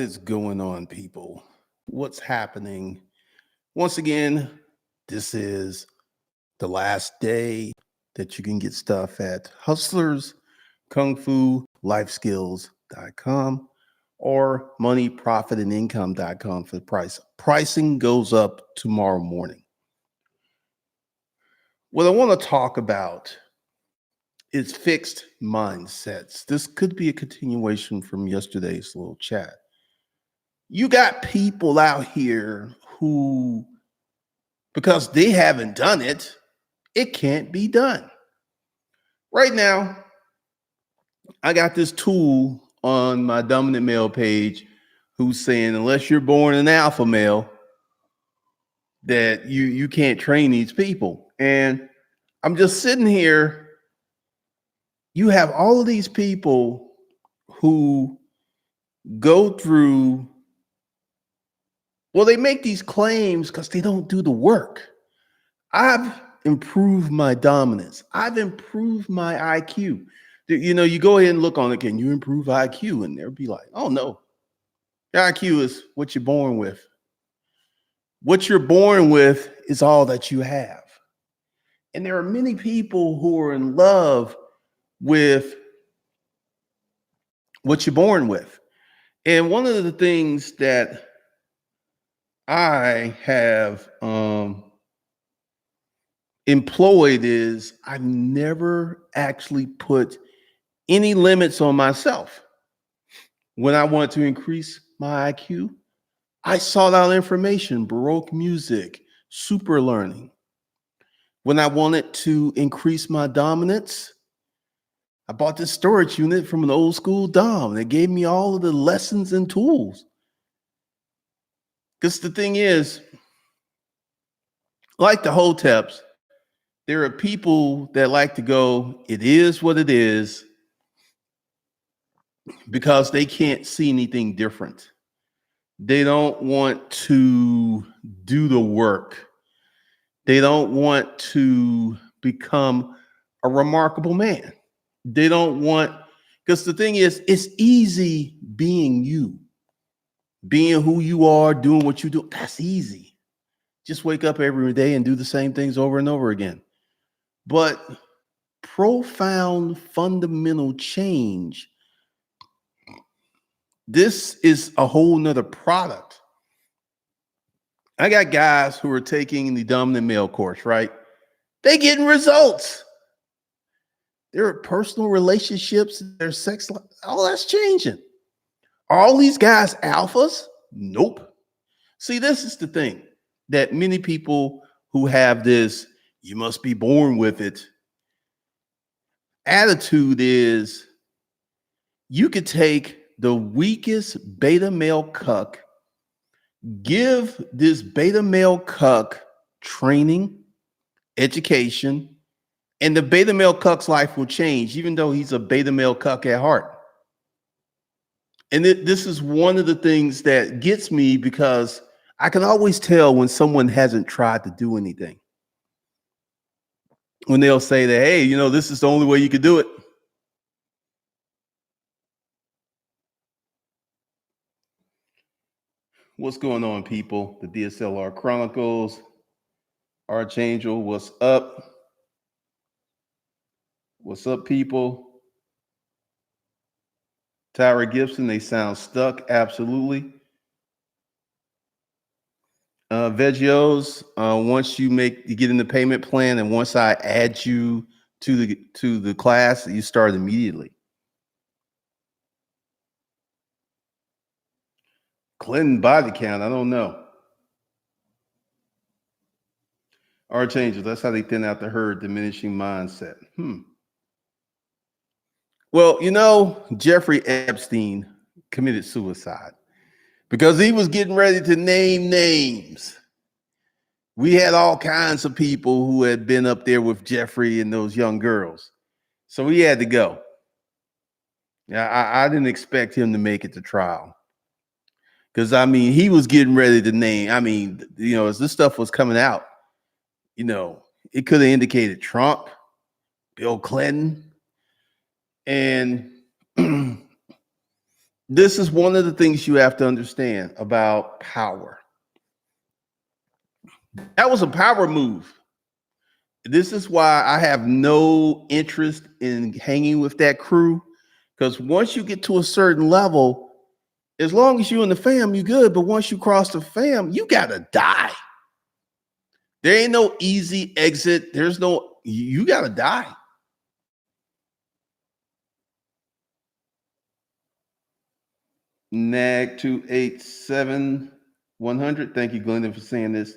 is going on, people? What's happening? Once again, this is the last day that you can get stuff at Hustlers Kung Fu Life Skills.com or moneyprofitandincome.com for the price. Pricing goes up tomorrow morning. What I want to talk about is fixed mindsets. This could be a continuation from yesterday's little chat. You got people out here who, because they haven't done it, it can't be done. Right now, I got this tool on my dominant male page who's saying, unless you're born an alpha male, that you can't train these people. And I'm just sitting here. You have all of these people who go through, well, they make these claims because they don't do the work. I've improved my dominance. I've improved my IQ. You know, you go ahead and look on it. Can you improve IQ? And they'll be like, oh, no. Your IQ is what you're born with. What you're born with is all that you have. And there are many people who are in love with what you're born with. And one of the things that I have employed is I've never actually put any limits on myself. When I wanted to increase my IQ, I sought out information, Baroque music, super learning. When I wanted to increase my dominance, I bought this storage unit from an old school dom that gave me all of the lessons and tools. Because the thing is, like the Hoteps, there are people that like to go, it is what it is, because they can't see anything different. They don't want to do the work. They don't want to become a remarkable man. They don't want, because the thing is, it's easy being you, being who you are, doing what you do. That's easy. Just wake up every day and do the same things over and over again. But profound, fundamental change, this is a whole nother product. I got guys who are taking the dominant male course, right? They getting results. Their personal relationships, their sex life, all that's changing. Are all these guys alphas? Nope. See, this is the thing that many people who have this, you must be born with it, attitude is, you could take the weakest beta male cuck, give this beta male cuck training, education, and the beta male cuck's life will change, even though he's a beta male cuck at heart. And this is one of the things that gets me, because I can always tell when someone hasn't tried to do anything. When they'll say that, hey, you know, this is the only way you could do it. What's going on, people? The DSLR Chronicles. Archangel, what's up? What's up, people? Tyra Gibson, they sound stuck. Absolutely. Vegios, once you get in the payment plan, and once I add you to the class, you start immediately. Clinton body count, I don't know. Archangel, that's how they thin out the herd, diminishing mindset. Well, you know, Jeffrey Epstein committed suicide because he was getting ready to name names. We had all kinds of people who had been up there with Jeffrey and those young girls. So he had to go. I didn't expect him to make it to trial. Because, I mean, he was getting ready to name. I mean, you know, as this stuff was coming out, you know, it could have indicated Trump, Bill Clinton. And This is one of the things you have to understand about power. That was a power move. This is why I have no interest in hanging with that crew. Because once you get to a certain level, as long as you in the fam, you good. But once you cross the fam, you gotta die. There ain't no easy exit. There's no, you gotta die. Nag 287 100. Thank you, Glendon, for saying this.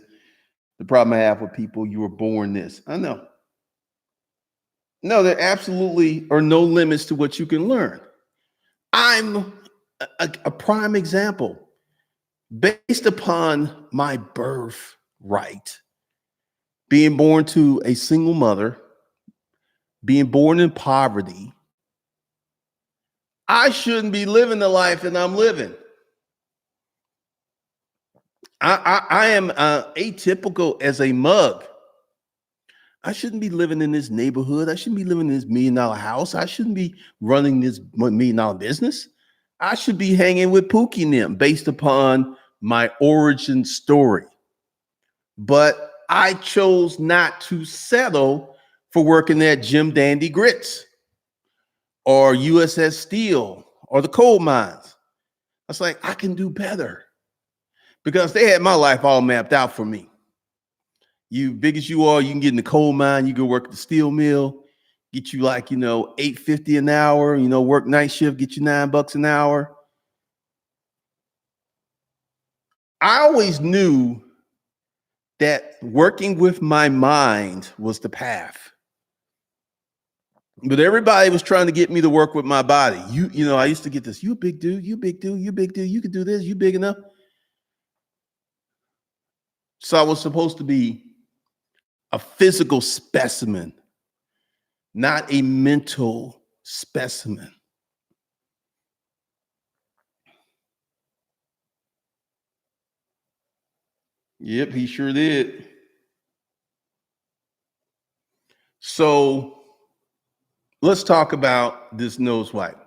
The problem I have with people, you were born this. I know. No, there absolutely are no limits to what you can learn. I'm a prime example. Based upon my birthright, being born to a single mother, being born in poverty, I shouldn't be living the life that I'm living. I am atypical as a mug. I shouldn't be living in this neighborhood. I shouldn't be living in this $1 million house. I shouldn't be running this $1 million business. I should be hanging with Pookie and them based upon my origin story. But I chose not to settle for working at Jim Dandy Grits or USS Steel or the coal mines. I was like, I can do better because they had my life all mapped out for me. You big as you are, you can get in the coal mine, you can work at the steel mill, get you like, $8.50 an hour, work night shift, get you $9 an hour. I always knew that working with my mind was the path. But everybody was trying to get me to work with my body. I used to get this, you big dude, you big dude, you big dude, you can do this, you big enough. So I was supposed to be a physical specimen, not a mental specimen. Yep, he sure did. So let's talk about this nose wipe.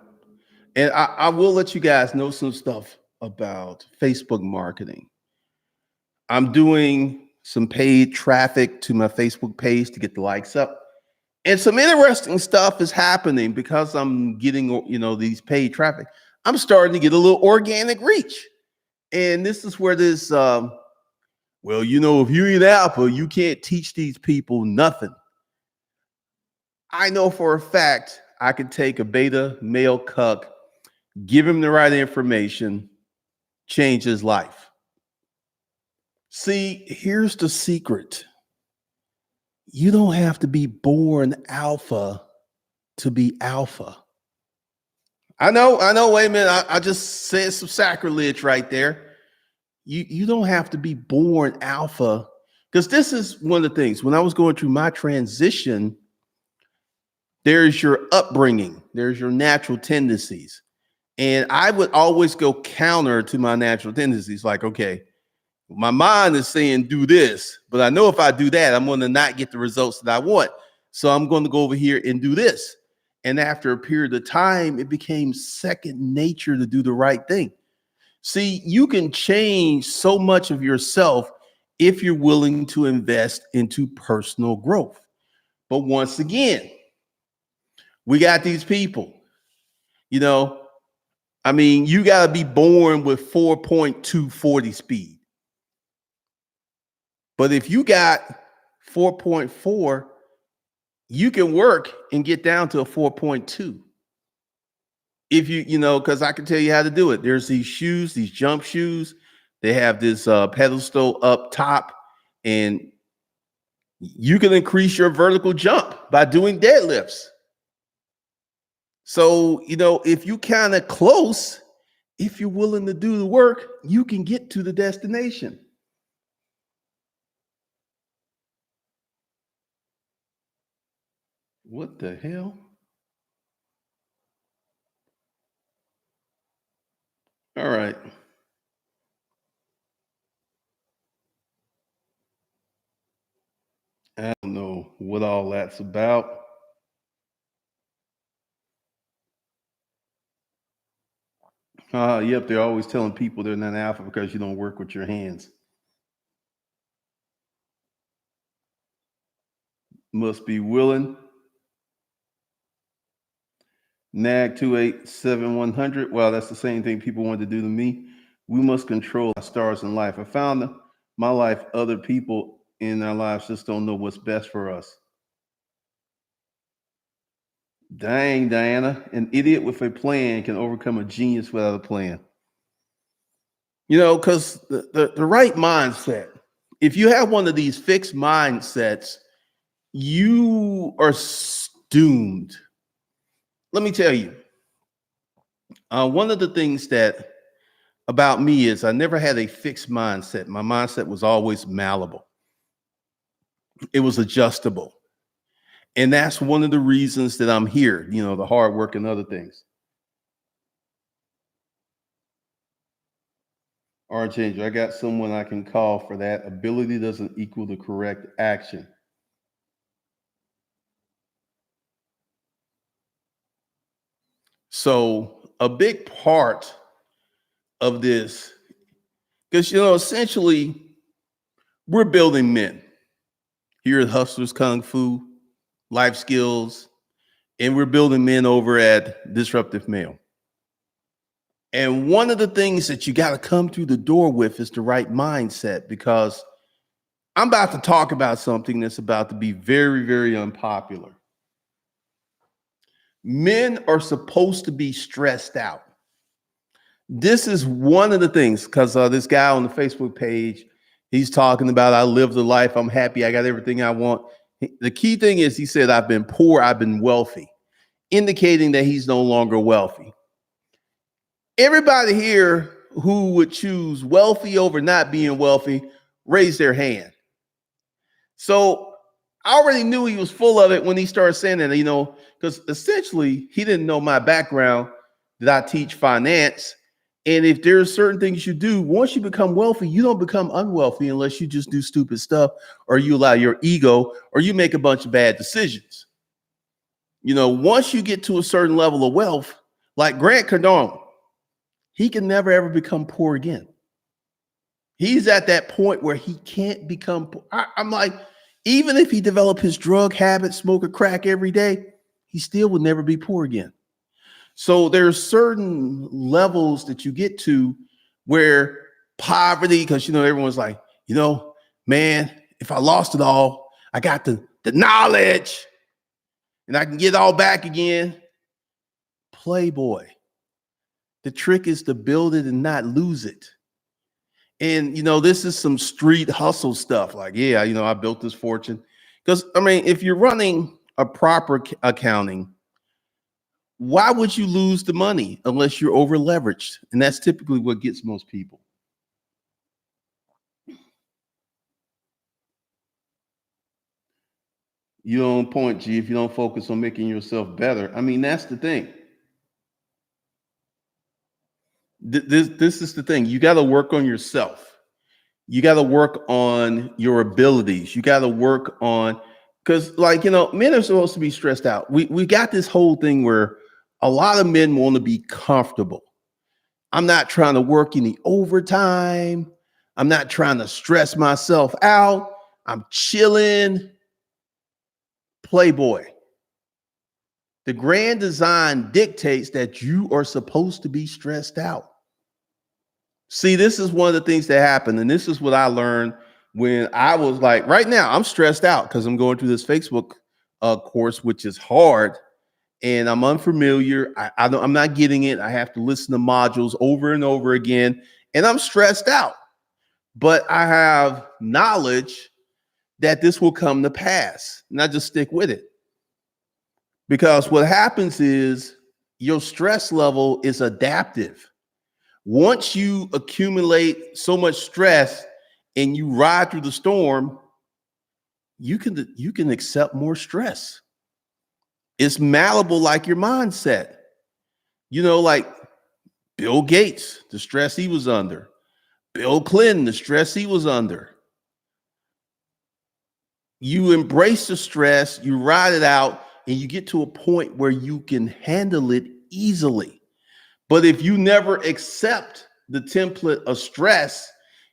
And I will let you guys know some stuff about Facebook marketing. I'm doing some paid traffic to my Facebook page to get the likes up. And some interesting stuff is happening because I'm getting, these paid traffic. I'm starting to get a little organic reach. And this is where this, if you ain't alpha, you can't teach these people nothing. I know for a fact I could take a beta male cuck, give him the right information, change his life. See, here's the secret. You don't have to be born alpha to be alpha. I know. Wait a minute. I just said some sacrilege right there. You don't have to be born alpha, because this is one of the things. When I was going through my transition, there's your upbringing, there's your natural tendencies. And I would always go counter to my natural tendencies. Like, okay, my mind is saying do this, but I know if I do that, I'm going to not get the results that I want. So I'm going to go over here and do this. And after a period of time, it became second nature to do the right thing. See, you can change so much of yourself if you're willing to invest into personal growth. But once again, we got these people, you got to be born with 4.240 speed. But if you got 4.4, you can work and get down to a 4.2. If because I can tell you how to do it. There's these shoes, these jump shoes. They have this pedestal up top, and you can increase your vertical jump by doing deadlifts. So, if you kind of close, if you're willing to do the work, you can get to the destination. What the hell? All right. I don't know what all that's about. Yep, they're always telling people they're not alpha because you don't work with your hands. Must be willing. Nag 287-100. Well, that's the same thing people want to do to me. We must control our stars in life. I found my life, other people in our lives just don't know what's best for us. Dang, Diana, an idiot with a plan can overcome a genius without a plan. You know, because the right mindset, if you have one of these fixed mindsets, you are doomed. Let me tell you, one of the things that about me is I never had a fixed mindset. My mindset was always malleable. It was adjustable. And that's one of the reasons that I'm here, you know, the hard work and other things. Archangel, I got someone I can call for that. Ability doesn't equal the correct action. So a big part of this, because, you know, essentially we're building men here at Hustlers Kung Fu, Life Skills, and we're building men over at Disruptive Male. And one of the things that you got to come through the door with is the right mindset, because I'm about to talk about something that's about to be very, very unpopular. Men are supposed to be stressed out. This is one of the things, because this guy on the Facebook page, he's talking about, I live the life, I'm happy, I got everything I want. The key thing is, he said, I've been poor, I've been wealthy, indicating that he's no longer wealthy. Everybody here who would choose wealthy over not being wealthy, raise their hand. So I already knew he was full of it when he started saying that, you know, because essentially he didn't know my background, that I teach finance. And if there's certain things you do, once you become wealthy, you don't become unwealthy unless you just do stupid stuff, or you allow your ego, or you make a bunch of bad decisions. You know, once you get to a certain level of wealth, like Grant Cardone, he can never ever become poor again. He's at that point where he can't become poor. I'm like, even if he developed his drug habit, smoking crack every day, he still would never be poor again. So there's certain levels that you get to where poverty, because, you know, everyone's like, you know, man, if I lost it all, I got the knowledge and I can get it all back again. Playboy. The trick is to build it and not lose it. And, you know, this is some street hustle stuff. Like, yeah, you know, I built this fortune. Because, I mean, if you're running a proper accounting, why would you lose the money unless you're over leveraged? And that's typically what gets most people. You don't point, G, if you don't focus on making yourself better. I mean, that's the thing. This is the thing. You got to work on yourself. You got to work on your abilities. You got to work on, because, like, you know, men are supposed to be stressed out. We got this whole thing where a lot of men want to be comfortable. I'm not trying to work any overtime. I'm not trying to stress myself out. I'm chilling. Playboy. The grand design dictates that you are supposed to be stressed out. See, this is one of the things that happened. And this is what I learned when I was like, right now, I'm stressed out because I'm going through this Facebook course, which is hard. And I'm unfamiliar. I'm not getting it. I have to listen to modules over and over again. And I'm stressed out. But I have knowledge that this will come to pass. And I just stick with it. Because what happens is your stress level is adaptive. Once you accumulate so much stress and you ride through the storm, you can accept more stress. It's malleable like your mindset. You know, like Bill Gates, the stress he was under. Bill Clinton, the stress he was under. You embrace the stress, you ride it out, and you get to a point where you can handle it easily. But if you never accept the template of stress,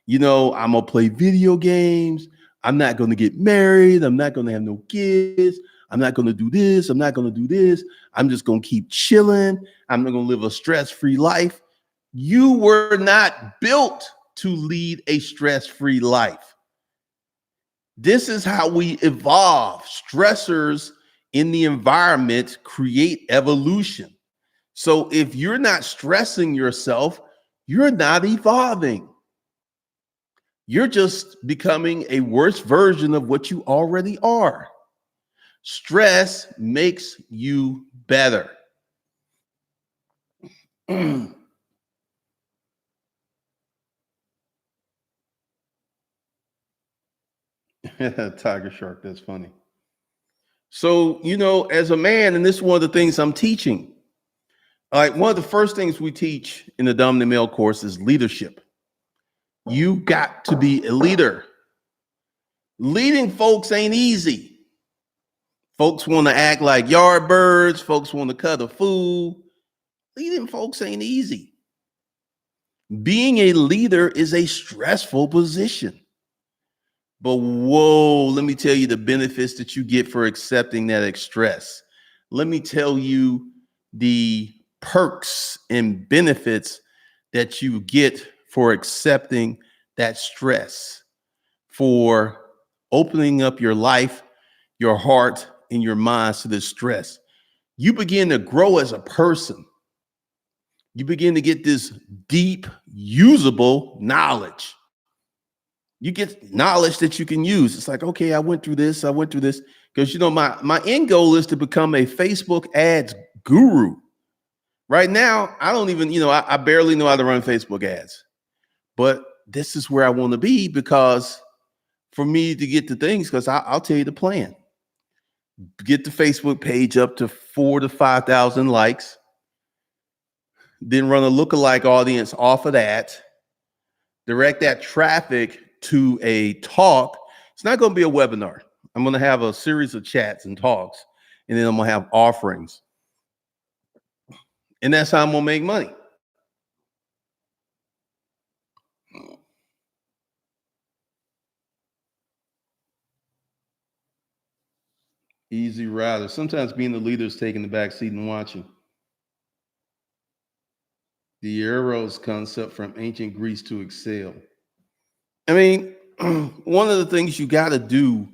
I'm gonna play video games. I'm not gonna get married. I'm not gonna have no kids. I'm not gonna do this. I'm not gonna do this. I'm just gonna keep chilling. I'm not gonna live a stress-free life. You were not built to lead a stress-free life. This is how we evolve. Stressors in the environment create evolution. So if you're not stressing yourself, you're not evolving. You're just becoming a worse version of what you already are. Stress makes you better. Tiger shark, that's funny. So, as a man, and this is one of the things I'm teaching. Like one of the first things we teach in the Dominant Male course is leadership. You got to be a leader. Leading folks ain't easy. Folks want to act like yard birds. Folks want to cut a fool. Leading folks ain't easy. Being a leader is a stressful position. But whoa, let me tell you the benefits that you get for accepting that stress. Let me tell you the perks and benefits that you get for accepting that stress, for opening up your life, your heart, and your minds to this stress. You begin to grow as a person. You begin to get this deep, usable knowledge. You get knowledge that you can use. It's like, okay, I went through this. Because my end goal is to become a Facebook ads guru. Right now, I don't even, I barely know how to run Facebook ads. But this is where I want to be, because for me to get the things, because I'll tell you the plan. Get the Facebook page up to 4,000 to 5,000 likes. Then run a lookalike audience off of that. Direct that traffic to a talk. It's not going to be a webinar. I'm going to have a series of chats and talks, and then I'm going to have offerings. And that's how I'm going to make money. Easy rider. Sometimes being the leader is taking the back seat and watching. The Eros concept from ancient Greece to excel. I mean, one of the things you got to do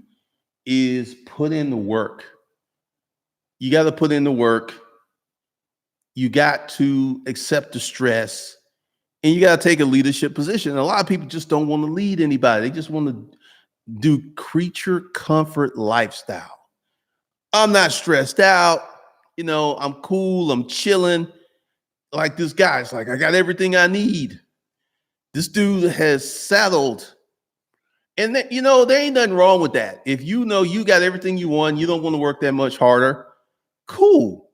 is put in the work. You got to put in the work. You got to accept the stress, and you got to take a leadership position. And a lot of people just don't want to lead anybody. They just want to do creature comfort lifestyle. I'm not stressed out. I'm cool. I'm chilling. Like this guy's like, I got everything I need. This dude has settled. And there ain't nothing wrong with that. If you got everything you want, you don't want to work that much harder, cool.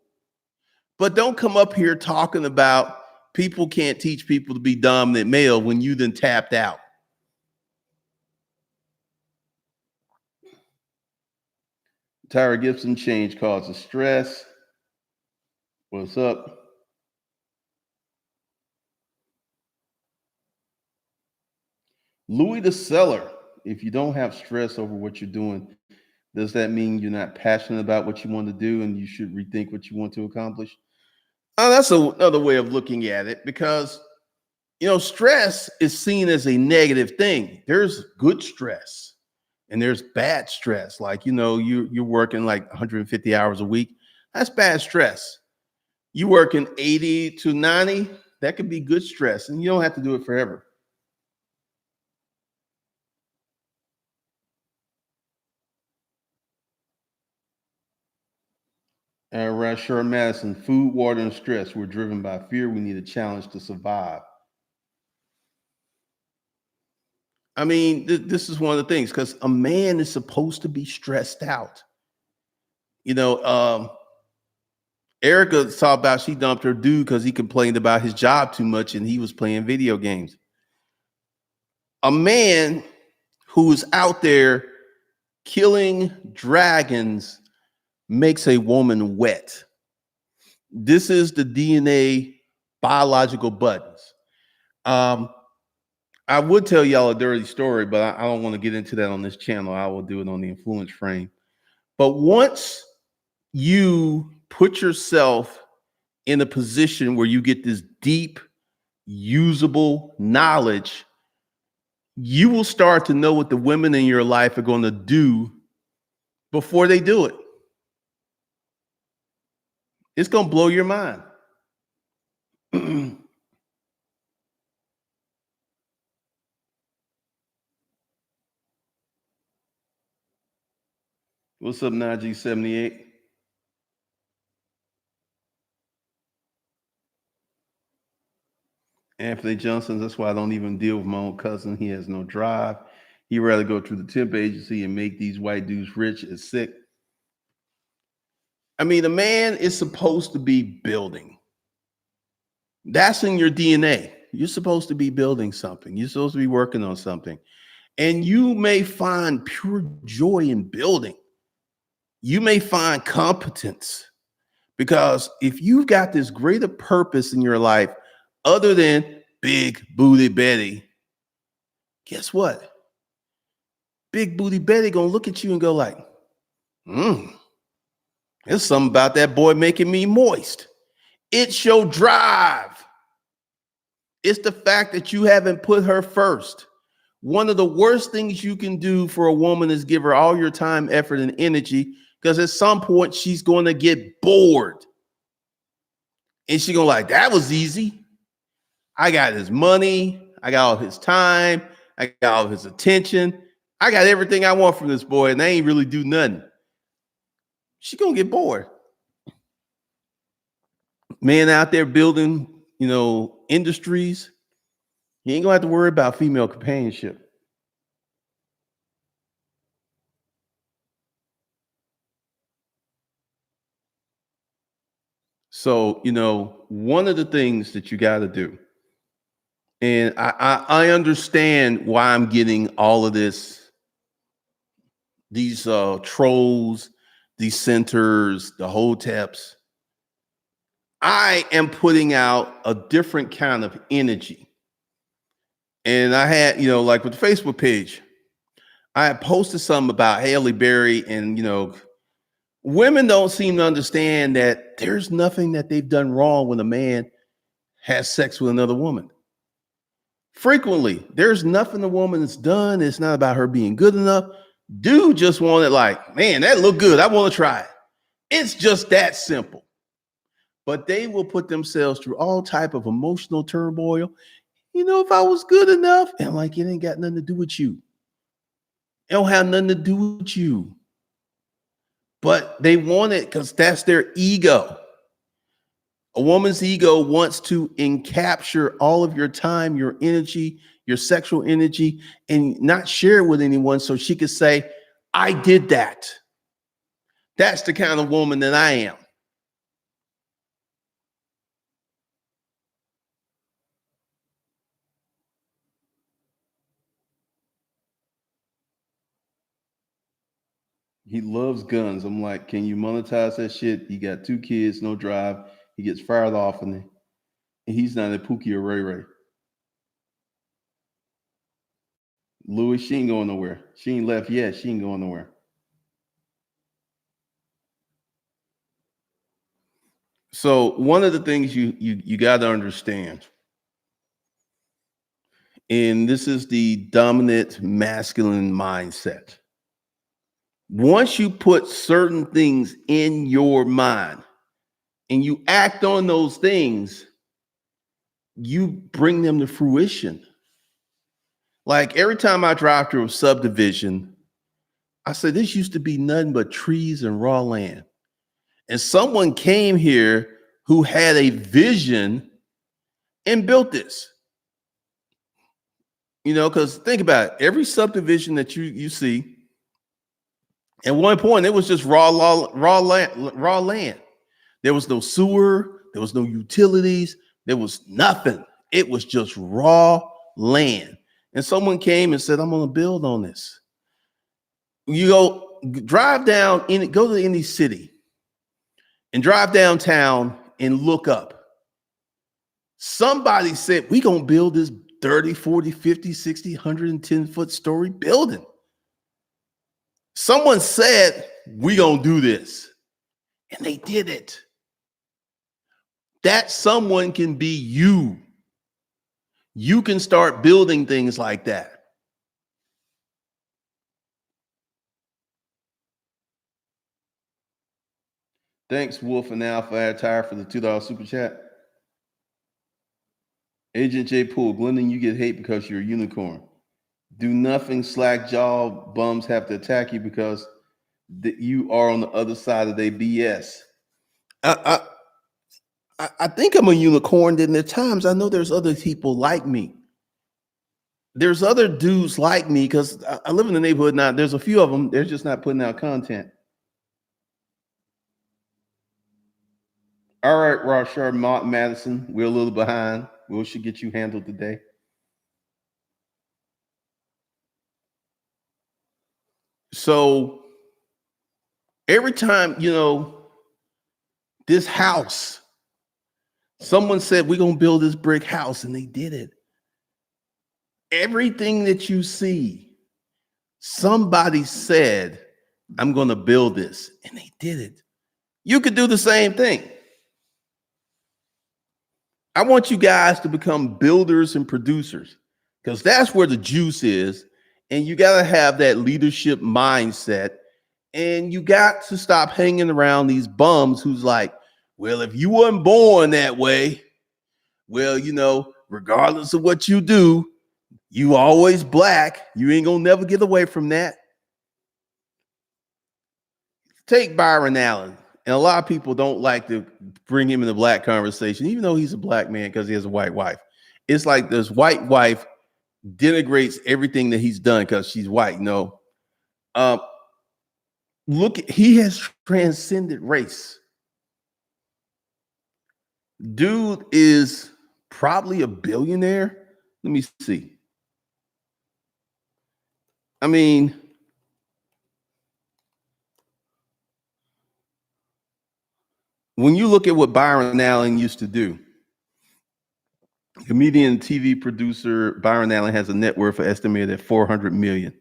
But don't come up here talking about people can't teach people to be dominant male when you then tapped out. Tyra Gibson, change causes stress. What's up? Louis the Seller. If you don't have stress over what you're doing, does that mean you're not passionate about what you want to do and you should rethink what you want to accomplish? That's another way of looking at it, because stress is seen as a negative thing. There's good stress and there's bad stress. Like, you're working like 150 hours a week. That's bad stress. You working 80 to 90, that could be good stress, and you don't have to do it forever. Rashard Madison, food, water, and stress. We're driven by fear. We need a challenge to survive. I mean, this is one of the things, because a man is supposed to be stressed out. Erica talked about she dumped her dude because he complained about his job too much and he was playing video games. A man who is out there killing dragons makes a woman wet. This is the DNA biological buttons. Um, I would tell y'all a dirty story, but I don't want to get into that on this channel. I will do it on the influence frame. But once you put yourself in a position where you get this deep, usable knowledge, you will start to know what the women in your life are going to do before they do it. It's going to blow your mind. What's up, Najee78? Anthony Johnson, that's why I don't even deal with my own cousin. He has no drive. He'd rather go through the temp agency and make these white dudes rich and sick. I mean, a man is supposed to be building. That's in your DNA. You're supposed to be building something. You're supposed to be working on something. And you may find pure joy in building. You may find competence. Because if you've got this greater purpose in your life other than big booty Betty, guess what? Big booty Betty gonna look at you and go like, there's something about that boy making me moist. It's your drive. It's the fact that you haven't put her first. One of the worst things you can do for a woman is give her all your time, effort, and energy, because at some point she's going to get bored. And she's going to like, that was easy. I got his money. I got all his time. I got all his attention. I got everything I want from this boy, and they ain't really do nothing. She's going to get bored. Man out there building, industries, you ain't going to have to worry about female companionship. So, one of the things that you got to do, and I understand why I'm getting all of these trolls, these centers, the hoteps. I am putting out a different kind of energy. And I had, like with the Facebook page, I had posted something about Halle Berry, and, women don't seem to understand that there's nothing that they've done wrong when a man has sex with another woman. Frequently, there's nothing the woman has done. It's not about her being good enough. Dude just wanted like, man, that look good. I want to try it. It's just that simple. But they will put themselves through all type of emotional turmoil. If I was good enough, and like, it ain't got nothing to do with you. It don't have nothing to do with you. But they want it because that's their ego. A woman's ego wants to encapture all of your time, your energy, your sexual energy, and not share it with anyone so she could say, I did that. That's the kind of woman that I am. He loves guns. I'm like, can you monetize that shit? He got 2 kids, no drive. He gets fired off, and he's not a Pookie or Ray Ray. Louis, she ain't going nowhere. She ain't left yet. She ain't going nowhere. So one of the things you got to understand, and this is the dominant masculine mindset. Once you put certain things in your mind and you act on those things, you bring them to fruition. Like every time I drive through a subdivision, I say, this used to be nothing but trees and raw land. And someone came here who had a vision and built this. Because think about it, every subdivision that you see, at one point, it was just raw land. There was no sewer. There was no utilities. There was nothing. It was just raw land. And someone came and said, I'm going to build on this. You go drive down, go to any city and drive downtown and look up. Somebody said, we going to build this 30, 40, 50, 60, 110-foot story building. Someone said, we going to do this. And they did it. That someone can be you. You can start building things like that. Thanks, Wolf and Alpha Attire, for the $2 super chat. Agent J. Poole, Glendon, you get hate because you're a unicorn. Do nothing, slack jaw bums have to attack you because you are on the other side of their BS. I think I'm a unicorn. Then at times I know there's other people like me. There's other dudes like me because I live in the neighborhood now. There's a few of them. They're just not putting out content. All right, Rashard Madison, we're a little behind. We should get you handled today. So every time, this house, someone said, we're going to build this brick house, and they did it. Everything that you see, somebody said, I'm going to build this, and they did it. You could do the same thing. I want you guys to become builders and producers because that's where the juice is. And you got to have that leadership mindset. And you got to stop hanging around these bums who's like, well, if you weren't born that way, well, regardless of what you do, you always black. You ain't going to never get away from that. Take Byron Allen. And a lot of people don't like to bring him in the black conversation, even though he's a black man because he has a white wife. It's like this white wife denigrates everything that he's done because she's white. No. Look, he has transcended race. Dude is probably a billionaire. Let me see. I mean, when you look at what Byron Allen used to do, comedian, TV producer Byron Allen has a net worth estimated at $400 million.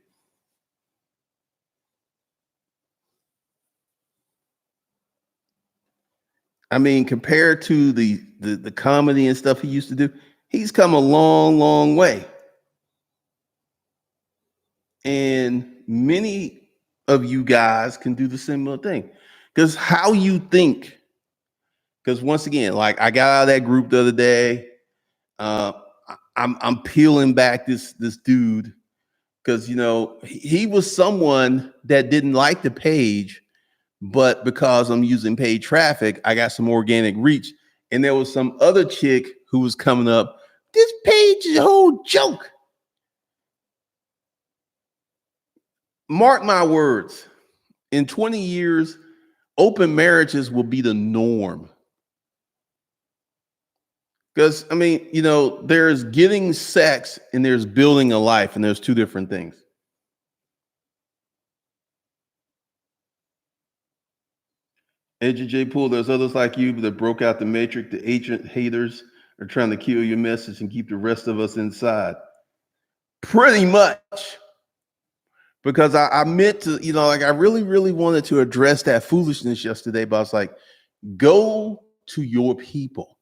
I mean, compared to the comedy and stuff he used to do, he's come a long, long way. And many of you guys can do the similar thing. Because how you think, because once again, like I got out of that group the other day. I'm peeling back this dude because he was someone that didn't like the page, but because I'm using paid traffic, I got some organic reach. And there was some other chick who was coming up. This page is a whole joke. Mark my words. In 20 years, open marriages will be the norm. Because, I mean, there's getting sex and there's building a life, and there's two different things. Agent J. Poole, there's others like you that broke out the matrix. The agent haters are trying to kill your message and keep the rest of us inside. Pretty much. Because I meant to, I really, really wanted to address that foolishness yesterday, but I was like, go to your people.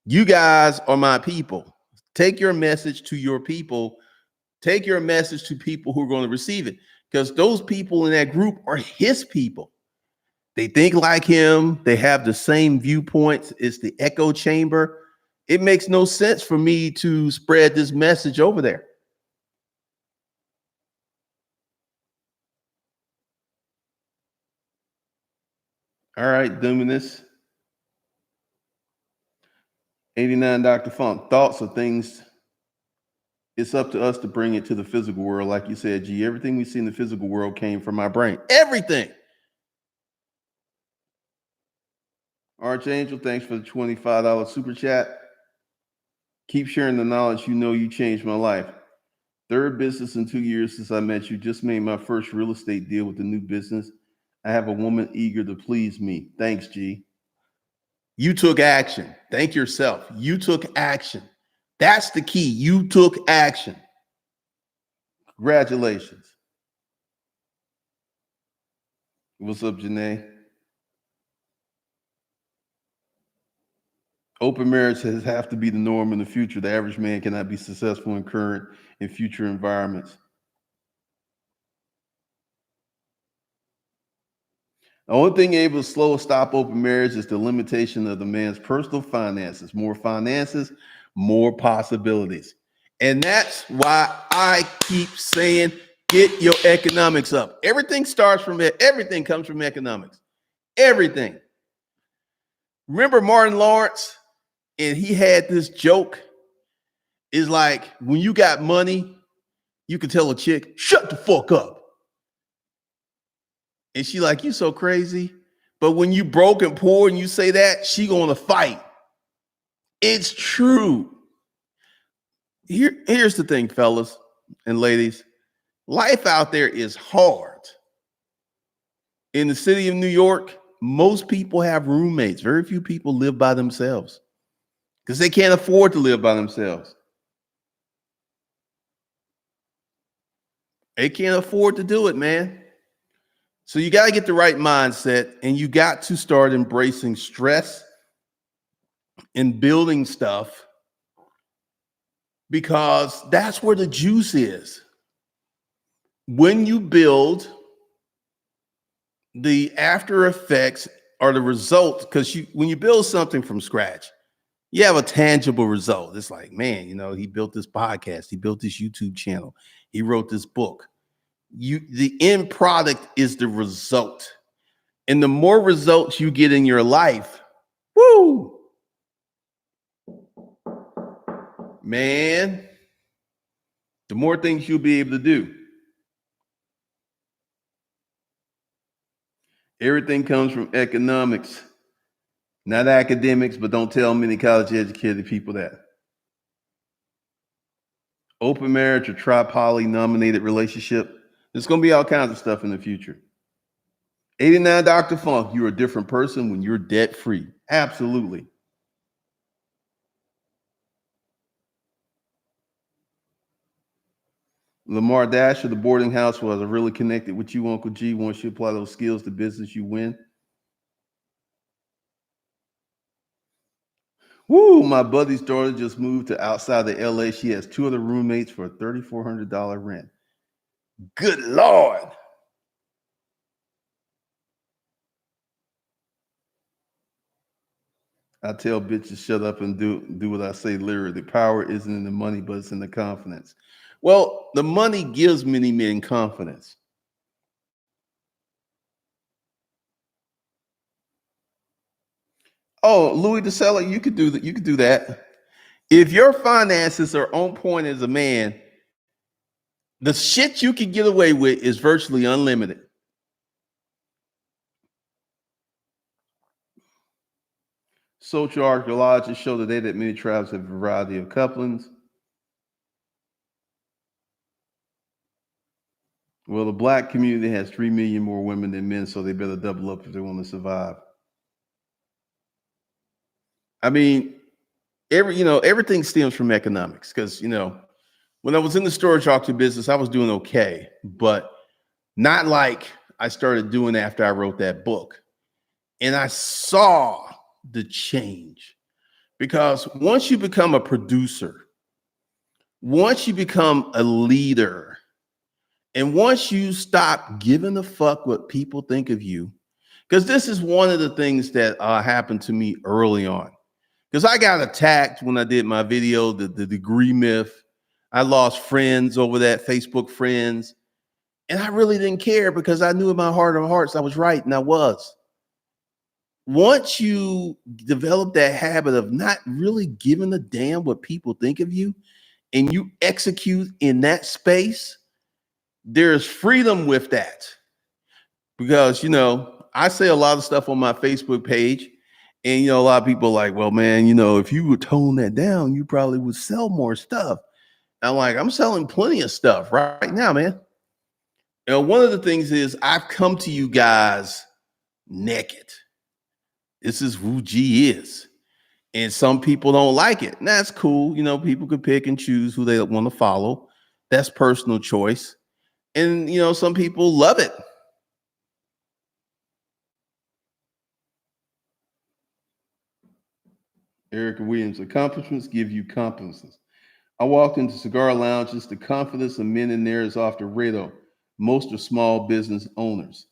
You guys are my people. Take your message to your people. Take your message to people who are going to receive it, because those people in that group are his people. They think like him. They have the same viewpoints. It's the echo chamber. It makes no sense for me to spread this message over there. All right, Dominus. 89 Dr. Funk. Thoughts of things. It's up to us to bring it to the physical world. Like you said, G, everything we see in the physical world came from my brain. Everything. Archangel, thanks for the $25 super chat. Keep sharing the knowledge. You changed my life. Third business in 2 years since I met you. Just made my first real estate deal with the new business. I have a woman eager to please me. Thanks, G. You took action. Thank yourself. You took action. That's the key. You took action. Congratulations. What's up, Janae? Open marriage has have to be the norm in the future. The average man cannot be successful in current and future environments. The only thing able to slow or stop open marriage is the limitation of the man's personal finances. More finances, more possibilities. And that's why I keep saying, get your economics up. Everything starts from it. Everything comes from economics. Everything. Remember Martin Lawrence? And he had this joke. Is like when you got money, you can tell a chick, shut the fuck up. And she like, you so crazy. But when you broke and poor and you say that, she gonna fight. It's true. Here's the thing, fellas and ladies. Life out there is hard. In the city of New York, most people have roommates. Very few people live by themselves because they can't afford to live by themselves. They can't afford to do it, man. So you got to get the right mindset, and you got to start embracing stress and building stuff, because that's where the juice is. When you build, the after effects are the result, because when you build something from scratch, you have a tangible result. It's like, man, he built this podcast, he built this YouTube channel, he wrote this book. The end product is the result. And the more results you get in your life, woo, man, the more things you'll be able to do. Everything comes from economics, not academics, but don't tell many college educated people that. Open marriage or tri-poly nominated relationship. There's going to be all kinds of stuff in the future. 89 Dr. Funk, you're a different person when you're debt free. Absolutely. Lamar Dasher, the boarding house was really connected with you, Uncle G. Once you apply those skills to business, you win. Woo, my buddy's daughter just moved to outside of LA. She has 2 other roommates for a $3,400 rent. Good Lord. I tell bitches, shut up and do what I say literally. The power isn't in the money, but it's in the confidence. Well, the money gives many men confidence. Oh, Louis DeSella, you could do that. You could do that. If your finances are on point as a man, the shit you can get away with is virtually unlimited. Social archaeologists show today that many tribes have a variety of couplings. Well, the black community has 3 million more women than men, so they better double up if they want to survive. I mean, everything stems from economics, because, when I was in the storage auction business, I was doing okay, but not like I started doing after I wrote that book. And I saw the change, because once you become a producer, once you become a leader, and once you stop giving a fuck what people think of you, because this is one of the things that happened to me early on. Because I got attacked when I did my video, the degree myth. I lost friends over that, Facebook friends. And I really didn't care, because I knew in my heart of hearts I was right, and I was. Once you develop that habit of not really giving a damn what people think of you, and you execute in that space, there's freedom with that. Because, I say a lot of stuff on my Facebook page, and, a lot of people are like, well, man, if you would tone that down, you probably would sell more stuff. I'm like, I'm selling plenty of stuff right now, man. One of the things is I've come to you guys naked. This is who G is. And some people don't like it. And that's cool. You know, people can pick and choose who they want to follow. That's personal choice. And, you know, some people love it. Erica Williams, accomplishments give you confidence. I walked into cigar lounges. The confidence of men in there is off the radar. Most are small business owners.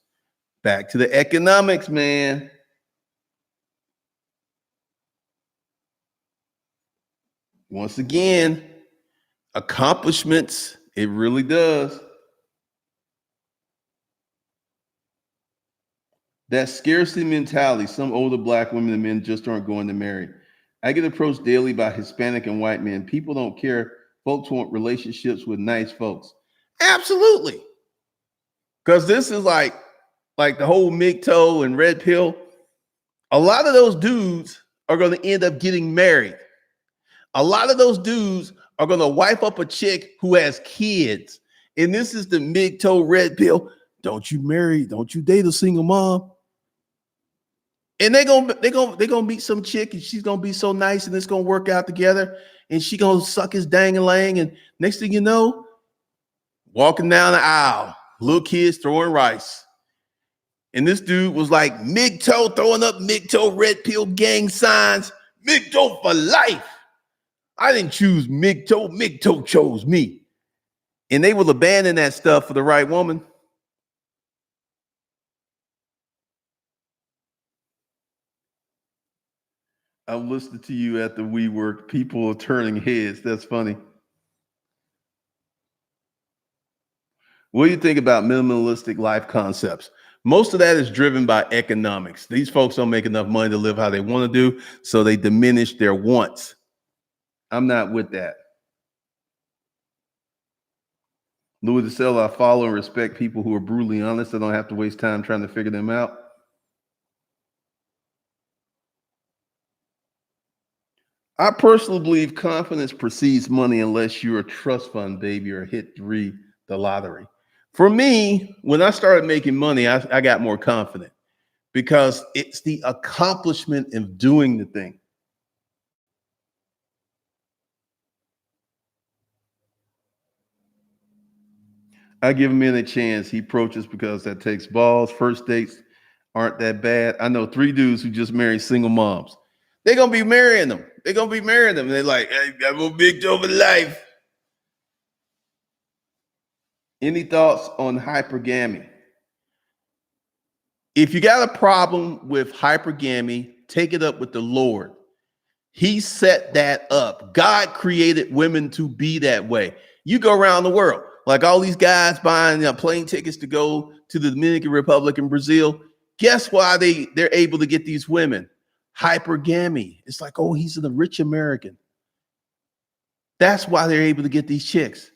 Back to the economics, man. Once again, accomplishments, it really does. That scarcity mentality, some older black women and men just aren't going to marry. I get approached daily by Hispanic and white men. People don't care. Folks want relationships with nice folks. Absolutely. Because this is like the whole MGTOW and red pill. A lot of those dudes are going to end up getting married. A lot of those dudes are going to wife up a chick who has kids. And this is the MGTOW red pill. Don't you marry, don't you date a single mom. And they're gonna meet some chick and she's gonna be so nice and it's gonna work out together. And she gonna suck his dang and lang. And next thing you know, walking down the aisle, little kids throwing rice. And this dude was like MGTOW, throwing up MGTOW red pill gang signs. MGTOW for life. I didn't choose MGTOW. MGTOW chose me. And they will abandon that stuff for the right woman. I'm listening to you at the WeWork. People are turning heads. That's funny. What do you think about minimalistic life concepts? Most of that is driven by economics. These folks don't make enough money to live how they want to do, so they diminish their wants. I'm not with that. Louis DeSella, I follow and respect people who are brutally honest. I don't have to waste time trying to figure them out. I personally believe confidence precedes money unless you're a trust fund baby or hit the lottery. For me, when I started making money, I got more confident because it's the accomplishment of doing the thing. I give him a chance. He approaches because that takes balls. First dates aren't that bad. I know 3 dudes who just married single moms. They're gonna be marrying them. They're gonna be marrying them. They're like, hey, I'm a big over life. Any thoughts on hypergamy? If you got a problem with hypergamy, take it up with the Lord. He set that up. God created women to be that way. You go around the world, like all these guys buying plane tickets to go to the Dominican Republic and Brazil. Guess why they're able to get these women? Hypergamy. It's like, oh, he's a rich American. That's why they're able to get these chicks.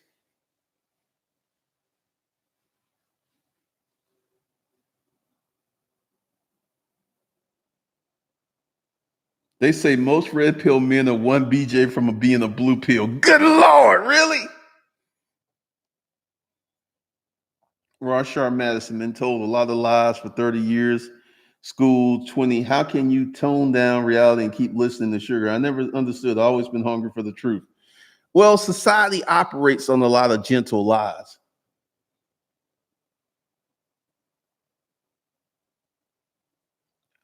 They say most red pill men are one BJ from being a blue pill. Good Lord, really? Rashard Madison been told a lot of lies for 30 years. School 20. How can you tone down reality and keep listening to sugar? I never understood. I've always been hungry for the truth. Well, society operates on a lot of gentle lies.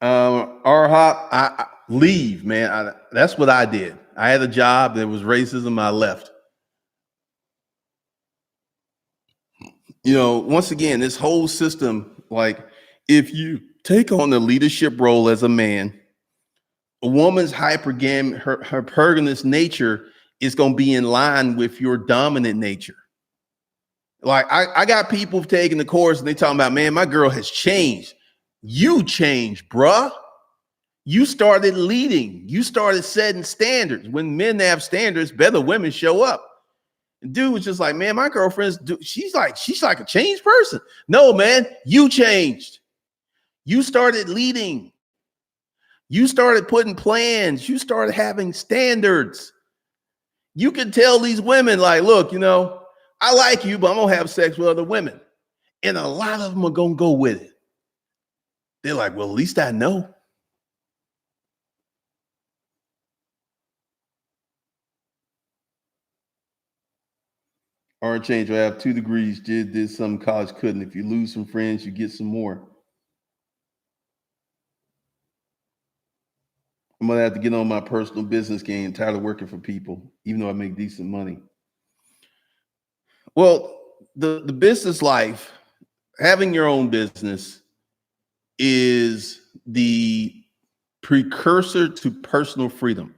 R-Hop, I leave, man. That's what I did. I had a job. There was racism. I left. You know, once again, this whole system, like if you take on the leadership role as a man, a woman's hypergam, her pergamous nature is going to be in line with your dominant nature. Like I got people taking the course and they talking about, man, my girl has changed. You changed, bruh. You started leading. You started setting standards. When men have standards, better women show up. And dude was just like, man, my girlfriend's, she's like a changed person. No, man, you changed. You started leading. You started putting plans. You started having standards. You can tell these women, like, look, you know, I like you, but I'm gonna have sex with other women. And a lot of them are gonna go with it. They're like, well, at least I know. Or change. I have 2 degrees. Did some college couldn't. If you lose some friends, you get some more. I'm gonna have to get on my personal business game. Tired of working for people, even though I make decent money. Well, the business life, having your own business is the precursor to personal freedom.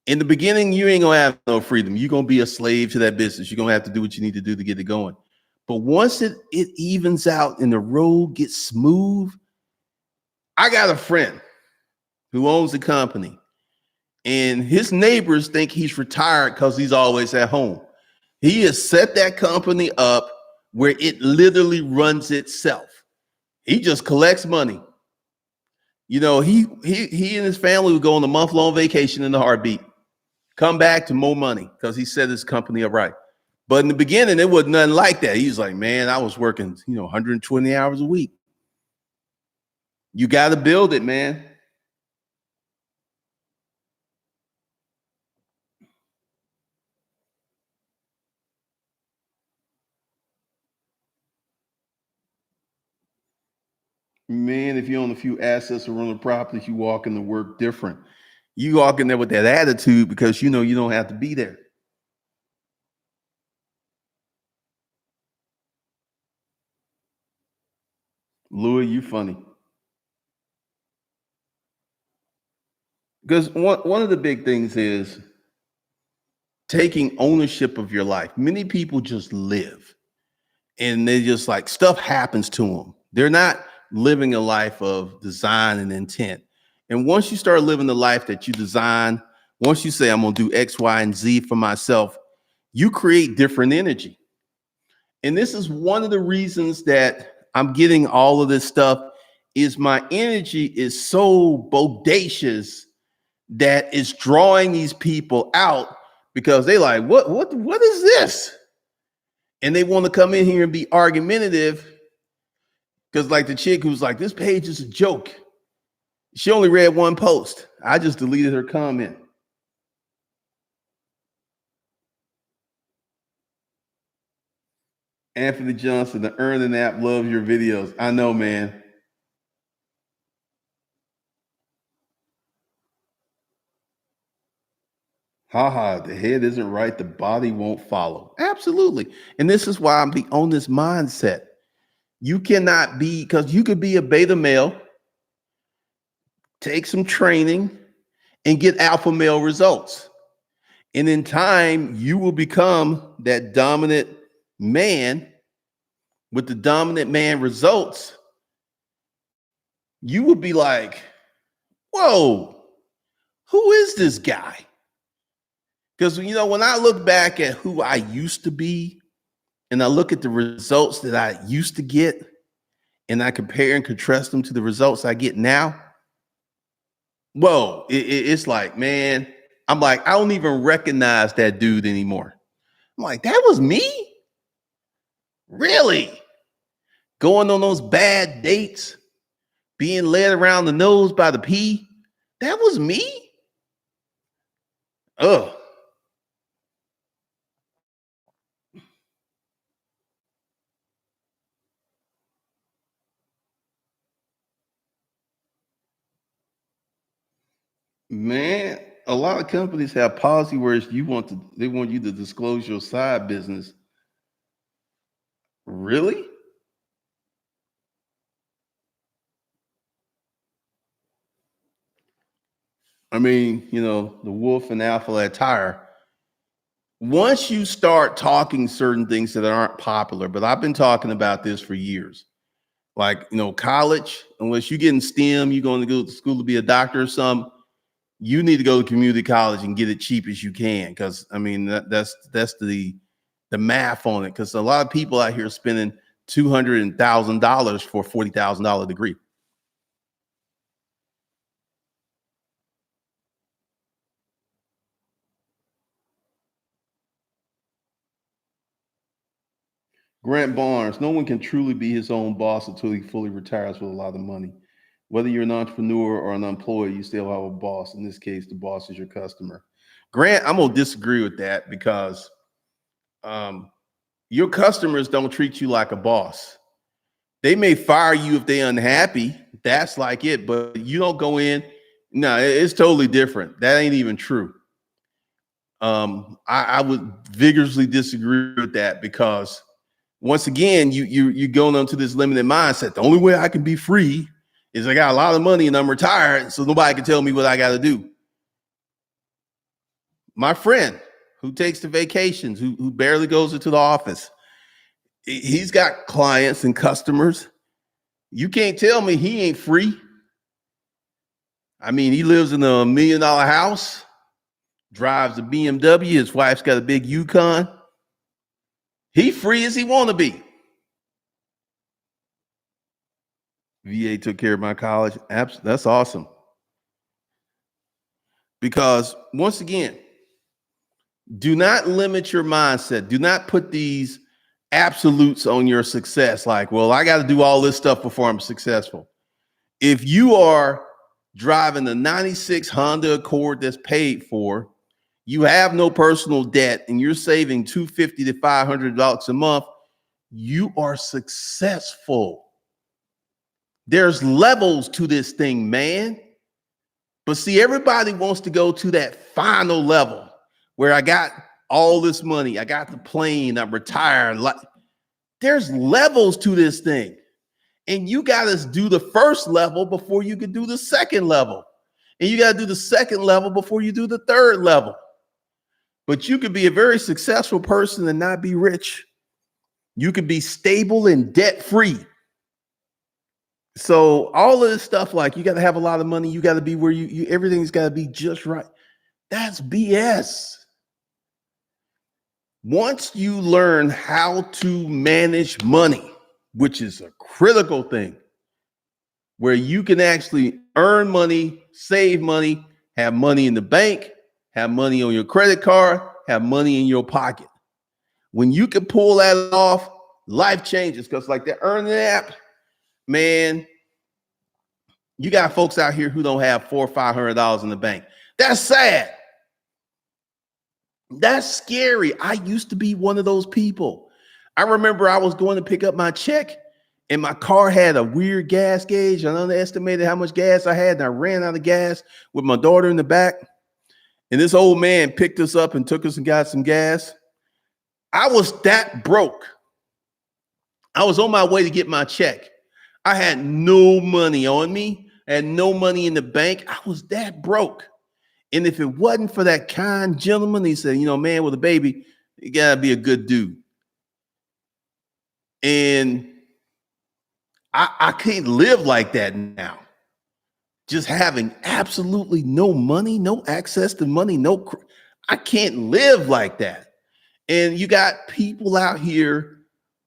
In the beginning, you ain't gonna have no freedom. You're gonna be a slave to that business. You're gonna have to do what you need to do to get it going. But once it evens out and the road gets smooth, I got a friend who owns a company, and his neighbors think he's retired because he's always at home. He has set that company up where it literally runs itself. He just collects money. You know, he and his family would go on a month-long vacation in the heartbeat, come back to more money because he set his company up right. But in the beginning, it wasn't nothing like that. He was like, man, I was working, 120 hours a week. You got to build it, man. Man, if you own a few assets or run a property, you walk into work different. You walk in there with that attitude because you know you don't have to be there. Louis, you funny. Because one of the big things is taking ownership of your life. Many people just live and they just like stuff happens to them. They're not living a life of design and intent. And once you start living the life that you design, once you say, I'm going to do X, Y, and Z for myself, you create different energy. And this is one of the reasons that I'm getting all of this stuff is my energy is so bodacious that it's drawing these people out because they like, what is this? And they want to come in here and be argumentative because like the chick who's like, this page is a joke. She only read one post. I just deleted her comment. Anthony Johnson, the Earning app loves your videos. I know, man. Haha, the head isn't right, the body won't follow. Absolutely. And this is why I'm on this mindset. You cannot be, because you could be a beta male, take some training, and get alpha male results. And in time, you will become that dominant man with the dominant man results. You would be like, whoa, who is this guy? Because, when I look back at who I used to be and I look at the results that I used to get and I compare and contrast them to the results I get now, whoa, it's like, man, I'm like, I don't even recognize that dude anymore. I'm like, that was me? Really? Going on those bad dates, being led around the nose by the pea? That was me? Ugh. Man, a lot of companies have policy where they want you to disclose your side business. Really? I mean, the wolf and alpha attire. Once you start talking certain things that aren't popular, but I've been talking about this for years. Like, college, unless you get in STEM, you're going to go to school to be a doctor or something, you need to go to community college and get it cheap as you can. Because I mean, that's the math on it. Because a lot of people out here spending $200,000 for a $40,000 degree. Grant Barnes, no one can truly be his own boss until he fully retires with a lot of money. Whether you're an entrepreneur or an employee, you still have a boss. In this case, the boss is your customer. Grant, I'm gonna disagree with that because Your customers don't treat you like a boss. They may fire you if they're unhappy. That's like it, but you don't go in. No, it's totally different. That ain't even true. I would vigorously disagree with that because once again, you're going onto this limited mindset. The only way I can be free is I got a lot of money and I'm retired, so nobody can tell me what I got to do. My friend who takes the vacations, who barely goes into the office, he's got clients and customers. You can't tell me he ain't free. I mean, he lives in a $1 million house, drives a BMW. His wife's got a big Yukon. He free as he want to be. VA took care of my college. That's awesome. Because once again, do not limit your mindset. Do not put these absolutes on your success. Like, well, I got to do all this stuff before I'm successful. If you are driving a 96 Honda Accord that's paid for, you have no personal debt, and you're saving $250 to $500 a month, you are successful. There's levels to this thing, man. But see, everybody wants to go to that final level where I got all this money, I got the plane, I'm retired. There's levels to this thing. And you got to do the first level before you can do the second level. And you got to do the second level before you do the third level. But you could be a very successful person and not be rich. You could be stable and debt free. So all of this stuff, like you got to have a lot of money, you got to be where you everything's got to be just right. That's BS. Once you learn how to manage money, which is a critical thing, where you can actually earn money, save money, have money in the bank, have money on your credit card, have money in your pocket. When you can pull that off, life changes. Because like the earning app, man, you got folks out here who don't have $400 or $500 in the bank. That's sad. That's scary. I used to be one of those people. I remember I was going to pick up my check and my car had a weird gas gauge. I underestimated how much gas I had, and I ran out of gas with my daughter in the back. And this old man picked us up and took us and got some gas. I was that broke. I was on my way to get my check. I had no money on me. I had no money in the bank. I was that broke. And if it wasn't for that kind gentleman, he said, man with a baby, you gotta be a good dude. And I can't live like that now. Just having absolutely no money, no access to money, I can't live like that. And you got people out here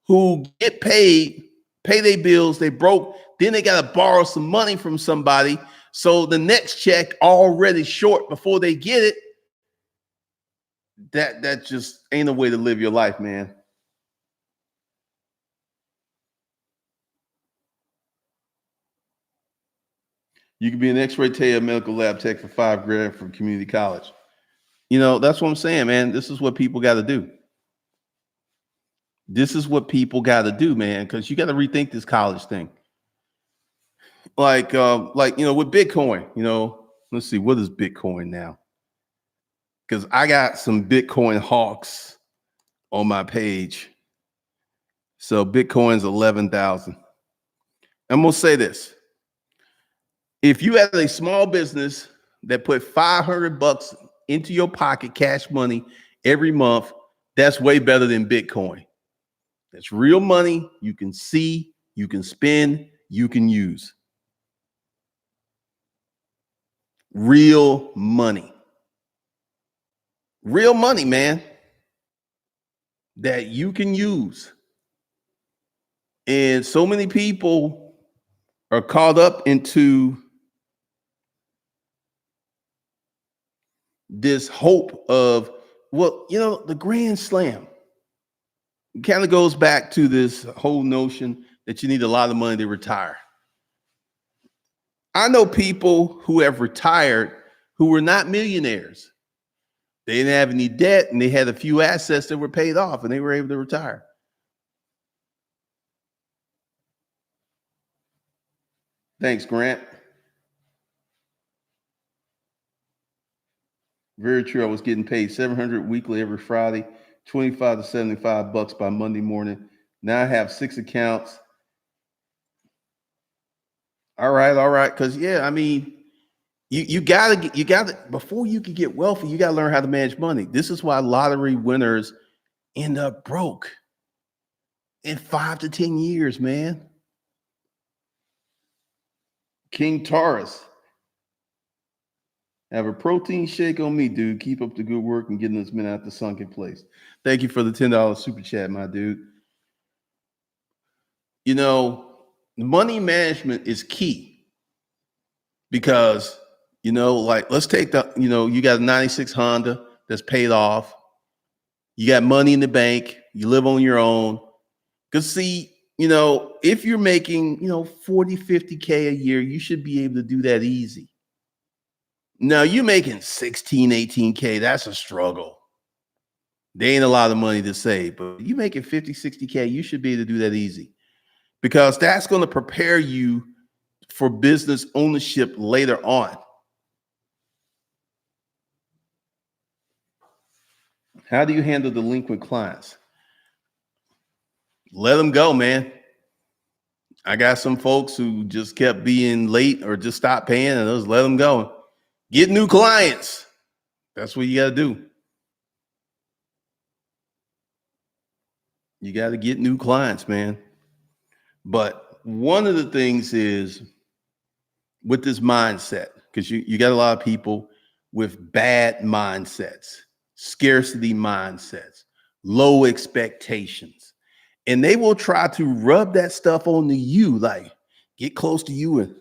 who get paid, pay their bills, they broke, then they got to borrow some money from somebody. So the next check already short before they get it. That just ain't a way to live your life, man. You could be an X-ray tech, medical lab tech for $5,000 from community college. That's what I'm saying, man. This is what people got to do. This is what people got to do, man, because you got to rethink this college thing. Like with Bitcoin, let's see, what is Bitcoin now? Because I got some Bitcoin hawks on my page. So Bitcoin's 11,000. I'm going to say this. If you had a small business that put $500 into your pocket, cash money every month, that's way better than Bitcoin. That's real money. You can see, you can spend, you can use. Real money. Real money, man, that you can use. And so many people are caught up into this hope of, the Grand Slam. It kind of goes back to this whole notion that you need a lot of money to retire. I know people who have retired who were not millionaires. They didn't have any debt and they had a few assets that were paid off and they were able to retire. Thanks, Grant. Very true. I was getting paid 700 weekly every Friday, 25 to 75 bucks by Monday morning. Now I have 6 accounts. All right, all right. Because yeah, I mean, you gotta before you can get wealthy, you gotta learn how to manage money. This is why lottery winners end up broke in 5 to 10 years, man. King Taurus, have a protein shake on me, dude. Keep up the good work and getting us men out the sunken place. Thank you for the $10 super chat, my dude. You know, money management is key because, like let's take you got a 96 Honda that's paid off. You got money in the bank. You live on your own. Because see, if you're making, 40, 50K a year, you should be able to do that easy. Now you making 16, 18K, that's a struggle. There ain't a lot of money to save, but you making 50, 60K, you should be able to do that easy because that's going to prepare you for business ownership later on. How do you handle delinquent clients? Let them go, man. I got some folks who just kept being late or just stopped paying and just let them go. Get new clients. That's what you got to do. You got to get new clients, man. But one of the things is with this mindset, because you got a lot of people with bad mindsets, scarcity mindsets, low expectations. And they will try to rub that stuff onto you, like get close to you and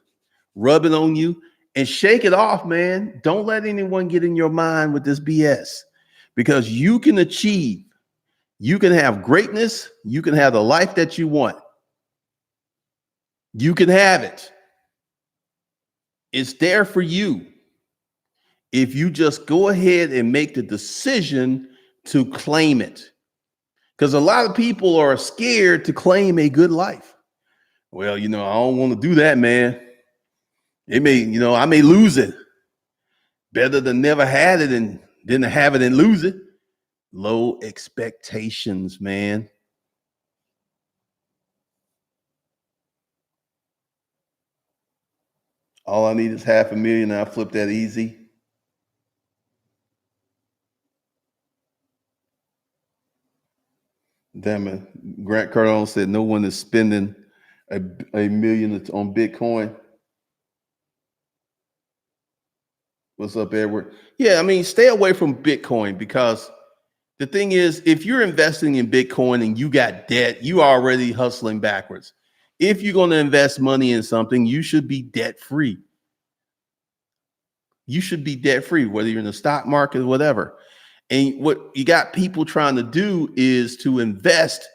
rub it on you and shake it off, man. Don't let anyone get in your mind with this BS because you can achieve, you can have greatness, you can have the life that you want. You can have it. It's there for you. If you just go ahead and make the decision to claim it. Because a lot of people are scared to claim a good life. Well, I don't want to do that, man. It may, I may lose it. Better than never had it and didn't have it and lose it. Low expectations, man. All I need is $500,000 and I flip that easy. Damn it. Grant Cardone said no one is spending a million on Bitcoin. What's up, Edward? Yeah, I mean, stay away from Bitcoin because the thing is, if you're investing in Bitcoin and you got debt, you are already hustling backwards. If you're going to invest money in something, you should be debt free. You should be debt free, whether you're in the stock market or whatever. And what you got people trying to do is to invest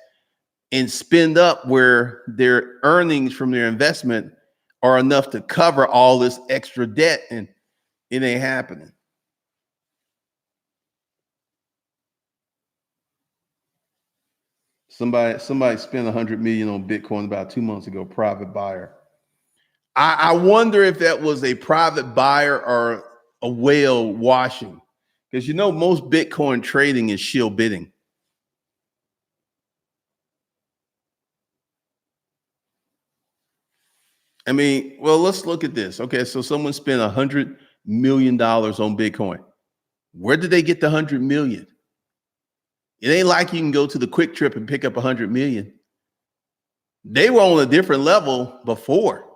and spend up where their earnings from their investment are enough to cover all this extra debt, and it ain't happening. Somebody spent 100 million on Bitcoin about 2 months ago, private buyer. I wonder if that was a private buyer or a whale washing, because most Bitcoin trading is shield bidding. I mean, well, let's look at this. Okay, so someone spent $100 million on Bitcoin. Where did they get the 100 million? It ain't like you can go to the Quick Trip and pick up 100 million. They were on a different level before.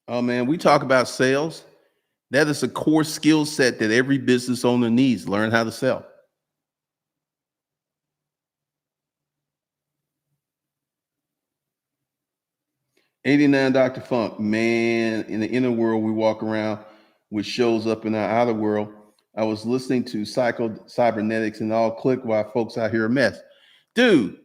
Oh man, we talk about sales. That is a core skill set that every business owner needs. Learn how to sell. '89 Dr. Funk, man, in the inner world we walk around, which shows up in our outer world. I was listening to Cybernetics and all click while folks out here a mess. Dude,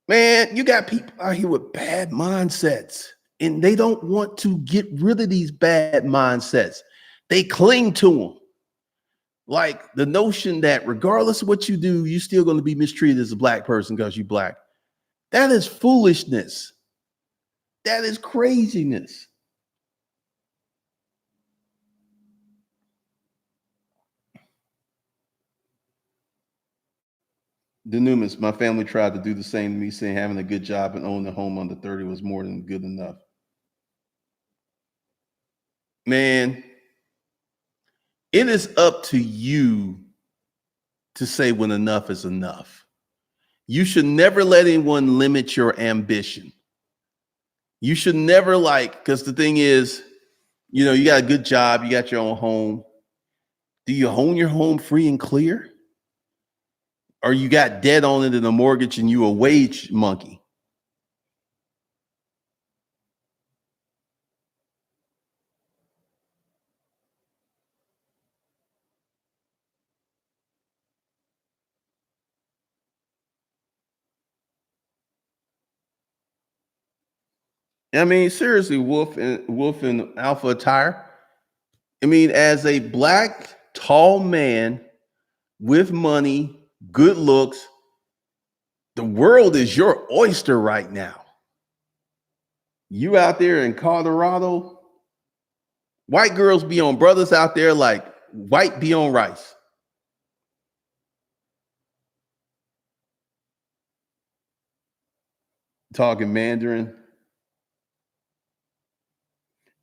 man, you got people out here with bad mindsets. And they don't want to get rid of these bad mindsets. They cling to them. Like the notion that regardless of what you do, you're still going to be mistreated as a black person because you're black. That is foolishness. That is craziness. The Newmans, my family tried to do the same to me, saying having a good job and owning a home under 30 was more than good enough. Man, it is up to you to say when enough is enough. You should never let anyone limit your ambition. You should never because the thing is, you got a good job, you got your own home. Do you own your home free and clear? Or you got debt on it and a mortgage and you a wage monkey? I mean, seriously, Wolf and Alpha attire. I mean, as a black tall man with money, good looks, the world is your oyster right now. You out there in Colorado, white girls be on brothers out there like white be on rice. Talking Mandarin.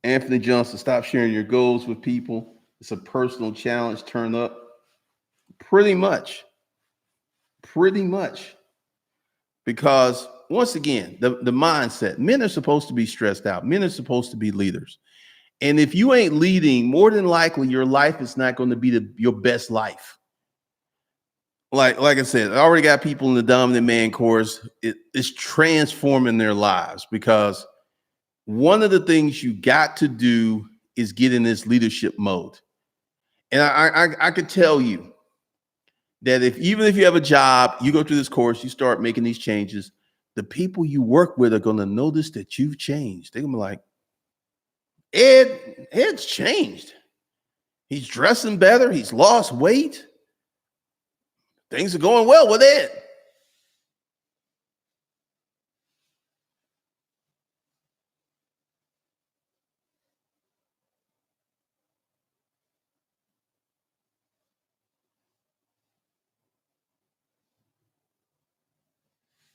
Anthony Johnson, stop sharing your goals with people. It's a personal challenge. Turn up. Pretty much. Pretty much. Because once again, the mindset, men are supposed to be stressed out. Men are supposed to be leaders. And if you ain't leading, more than likely your life is not going to be your best life. Like I said, I already got people in the dominant man course. It's transforming their lives because one of the things you got to do is get in this leadership mode. And I could tell you that even if you have a job, you go through this course, you start making these changes, the people you work with are going to notice that you've changed. They're going to be like, Ed's changed. He's dressing better. He's lost weight. Things are going well with Ed.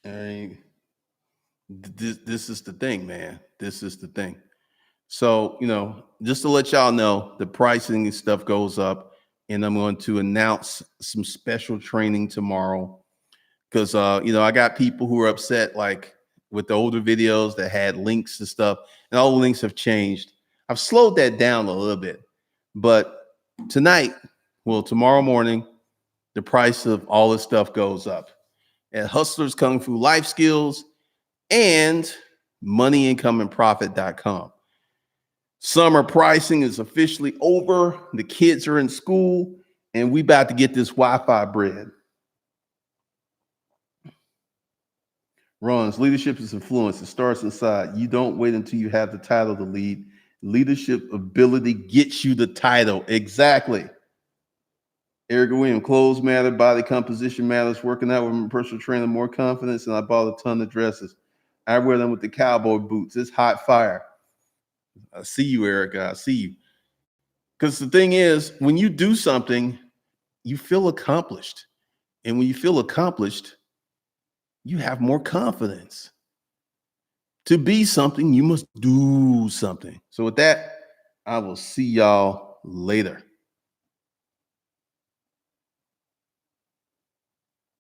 I mean, this is the thing, man. This is the thing. So, just to let y'all know, the pricing and stuff goes up, and I'm going to announce some special training tomorrow because, I got people who are upset, like with the older videos that had links and stuff, and all the links have changed. I've slowed that down a little bit, but tomorrow morning, the price of all this stuff goes up. At Hustlers Kung Fu Life Skills and moneyincome.profit.com. Summer pricing is officially over. The kids are in school, and we about to get this Wi-Fi bread. Runs, leadership is influence. It starts inside. You don't wait until you have the title to lead. Leadership ability gets you the title. Exactly. Erica Williams, clothes matter, body composition matters. Working out with my personal trainer, more confidence, and I bought a ton of dresses. I wear them with the cowboy boots. It's hot fire. I see you, Erica. I see you. Because the thing is, when you do something, you feel accomplished. And when you feel accomplished, you have more confidence. To be something, you must do something. So with that, I will see y'all later.